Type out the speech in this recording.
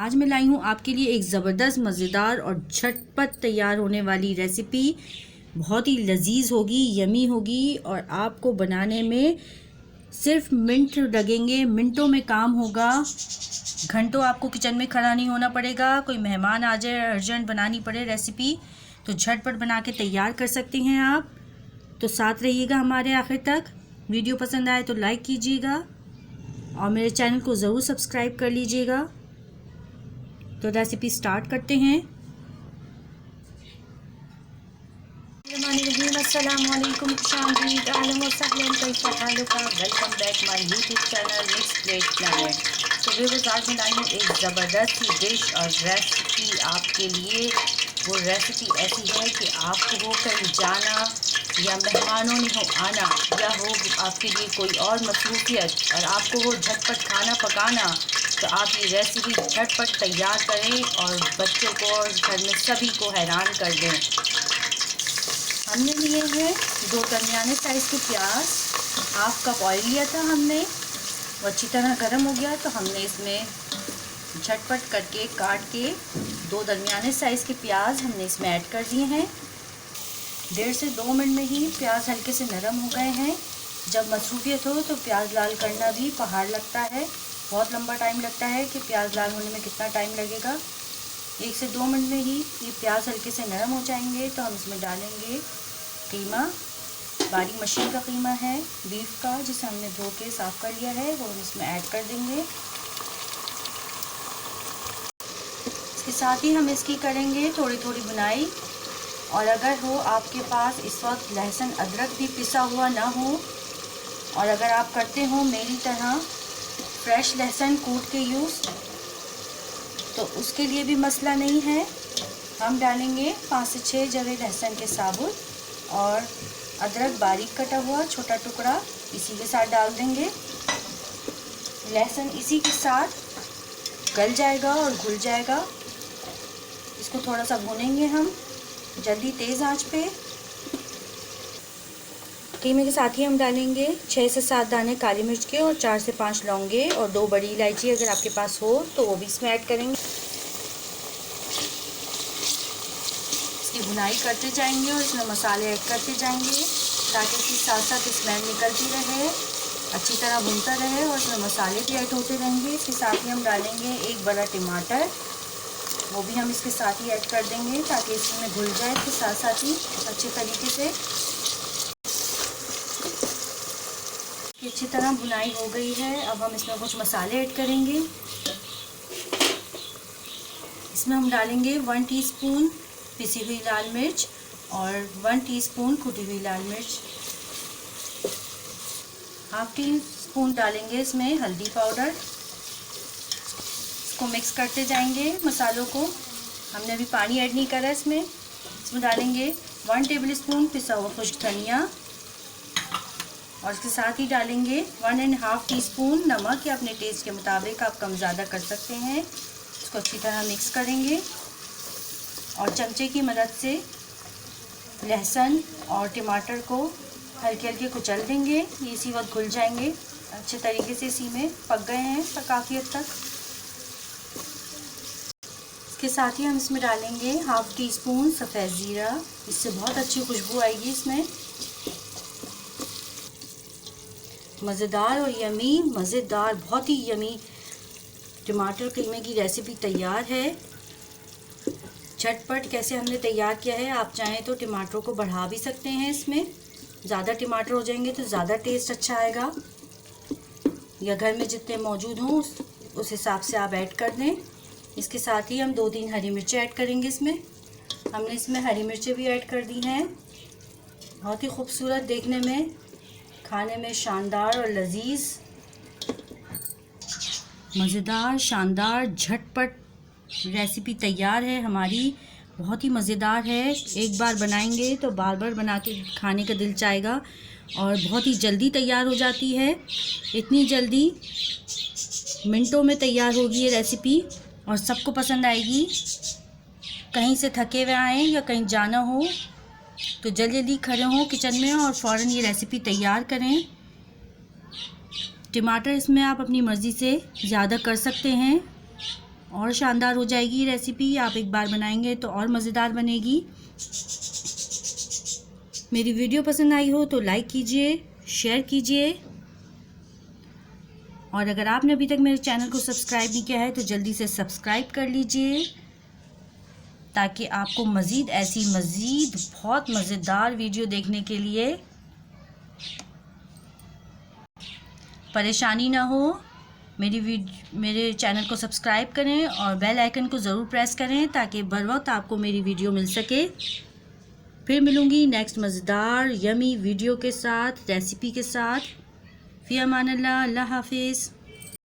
आज मैं लाई हूँ आपके लिए एक ज़बरदस्त मज़ेदार और झटपट तैयार होने वाली रेसिपी। बहुत ही लजीज होगी, यमी होगी और आपको बनाने में सिर्फ मिनट लगेंगे, मिनटों में काम होगा। घंटों आपको किचन में खड़ा नहीं होना पड़ेगा। कोई मेहमान आ जाए, अर्जेंट बनानी पड़े रेसिपी तो झटपट बना के तैयार कर सकते हैं आप। तो साथ रहिएगा हमारे आखिर तक। वीडियो पसंद आए तो लाइक कीजिएगा और मेरे चैनल को ज़रूर सब्सक्राइब कर लीजिएगा। तो रेसिपी स्टार्ट करते हैं। अस्सलामुअलैकुम, welcome back my YouTube channel mix plate planet. तो व्यूअर्स, आज मैं लाई हूँ एक ज़बरदस्त सी डिश और रेसिपी आपके लिए। वो रेसिपी ऐसी है कि आपको हो कहीं जाना या मेहमानों ने हो आना या हो आपके लिए कोई और मसरूफियत और आपको हो झटपट खाना पकाना, तो आप ये रेसिपी झटपट तैयार करें और बच्चों को और घर में सभी को हैरान कर दें। हमने लिए हैं 2 दरमियाने साइज़ के प्याज। हाफ कप ऑयल लिया था हमने, वो अच्छी तरह गर्म हो गया तो हमने इसमें झटपट करके काट के 2 दरमियाने साइज़ के प्याज हमने इसमें ऐड कर दिए हैं। 1.5 से 2 मिनट में ही प्याज हल्के से नरम हो गए हैं। जब मसरूफियत हो तो प्याज लाल करना भी पहाड़ लगता है, बहुत लंबा टाइम लगता है कि प्याज लाल होने में कितना टाइम लगेगा। 1 से 2 मिनट में ही ये प्याज हल्के से नरम हो जाएंगे तो हम इसमें डालेंगे कीमा। बारीक मशीन का कीमा है बीफ का, जिसे हमने धो के साफ़ कर लिया है, वो हम इसमें ऐड कर देंगे। इसके साथ ही हम इसकी करेंगे थोड़ी थोड़ी बुनाई। और अगर हो आपके पास इस वक्त लहसुन अदरक भी पिसा हुआ ना हो, और अगर आप करते हो मेरी तरह फ्रेश लहसुन कूट के यूज़, तो उसके लिए भी मसला नहीं है। हम डालेंगे 5 से 6 जवे लहसुन के साबुत और अदरक बारीक कटा हुआ छोटा टुकड़ा इसी के साथ डाल देंगे। लहसुन इसी के साथ गल जाएगा और घुल जाएगा। इसको थोड़ा सा भूनेंगे हम जल्दी तेज़ आंच पे। कीमे के साथ ही हम डालेंगे 6 से 7 दाने काली मिर्च के और 4 से 5 लौंगे और 2 बड़ी इलायची अगर आपके पास हो तो वो भी इसमें ऐड करेंगे। इसकी भुनाई करते जाएंगे और इसमें मसाले ऐड करते जाएंगे ताकि इसकी साथ साथ स्मेल निकलती रहे, अच्छी तरह भूनता रहे और इसमें मसाले भी ऐड होते रहेंगे। इसके साथ ही हम डालेंगे 1 बड़ा टमाटर, वो भी हम इसके साथ ही ऐड कर देंगे ताकि इसमें घुल जाए इसके साथ साथ ही अच्छे तरीके से। अच्छी तरह भुनाई हो गई है। अब हम इसमें कुछ मसाले ऐड करेंगे। इसमें हम डालेंगे 1 टीस्पून पिसी हुई लाल मिर्च और 1 टीस्पून कुटी हुई लाल मिर्च। हाफ टीस्पून डालेंगे इसमें हल्दी पाउडर। इसको मिक्स करते जाएंगे मसालों को। हमने अभी पानी ऐड नहीं करा इसमें डालेंगे 1 टेबलस्पून पिसा हुआ खुश्क धनिया और इसके साथ ही डालेंगे 1.5 टीस्पून नमक, या अपने टेस्ट के मुताबिक आप कम ज़्यादा कर सकते हैं। इसको अच्छी तरह मिक्स करेंगे और चमचे की मदद से लहसुन और टमाटर को हल्के हल्के कुचल देंगे। ये इसी वक्त घुल जाएंगे अच्छे तरीके से, इसी में पक गए हैं काफ़ी हद तक। इसके साथ ही हम इसमें डालेंगे हाफ टी स्पून सफ़ेद ज़ीरा, इससे बहुत अच्छी खुशबू आएगी इसमें। मज़ेदार और यमी, मज़ेदार बहुत ही यमी टमाटर कीमे की रेसिपी तैयार है। झटपट कैसे हमने तैयार किया है, आप चाहें तो टमाटरों को बढ़ा भी सकते हैं। इसमें ज़्यादा टमाटर हो जाएंगे तो ज़्यादा टेस्ट अच्छा आएगा, या घर में जितने मौजूद हों उस हिसाब से आप ऐड कर दें। इसके साथ ही हम 2-3 हरी मिर्चें ऐड करेंगे इसमें। हमने इसमें हरी मिर्चें भी ऐड कर दी हैं। बहुत ही खूबसूरत देखने में, खाने में शानदार और लजीज, मज़ेदार शानदार झटपट रेसिपी तैयार है हमारी। बहुत ही मज़ेदार है, एक बार बनाएंगे तो बार बार बना के खाने का दिल चाहेगा और बहुत ही जल्दी तैयार हो जाती है। इतनी जल्दी मिनटों में तैयार होगी ये रेसिपी और सबको पसंद आएगी। कहीं से थके हुए आएँ या कहीं जाना हो तो जल्दी जल्दी खड़े हों किचन में और फ़ौरन ये रेसिपी तैयार करें। टमाटर इसमें आप अपनी मर्ज़ी से ज़्यादा कर सकते हैं और शानदार हो जाएगी ये रेसिपी। आप एक बार बनाएंगे तो और मज़ेदार बनेगी। मेरी वीडियो पसंद आई हो तो लाइक कीजिए, शेयर कीजिए, और अगर आपने अभी तक मेरे चैनल को सब्सक्राइब नहीं किया है तो जल्दी से सब्सक्राइब कर लीजिए, ताकि आपको मज़ीद बहुत मज़ेदार वीडियो देखने के लिए परेशानी ना हो। मेरे चैनल को सब्सक्राइब करें और बेल आइकन को ज़रूर प्रेस करें ताकि बर वक्त आपको मेरी वीडियो मिल सके। फिर मिलूँगी नेक्स्ट मज़ेदार यमी वीडियो के साथ, रेसिपी के साथ। फ़ी अमान अल्लाह, अल्लाह हाफिज़।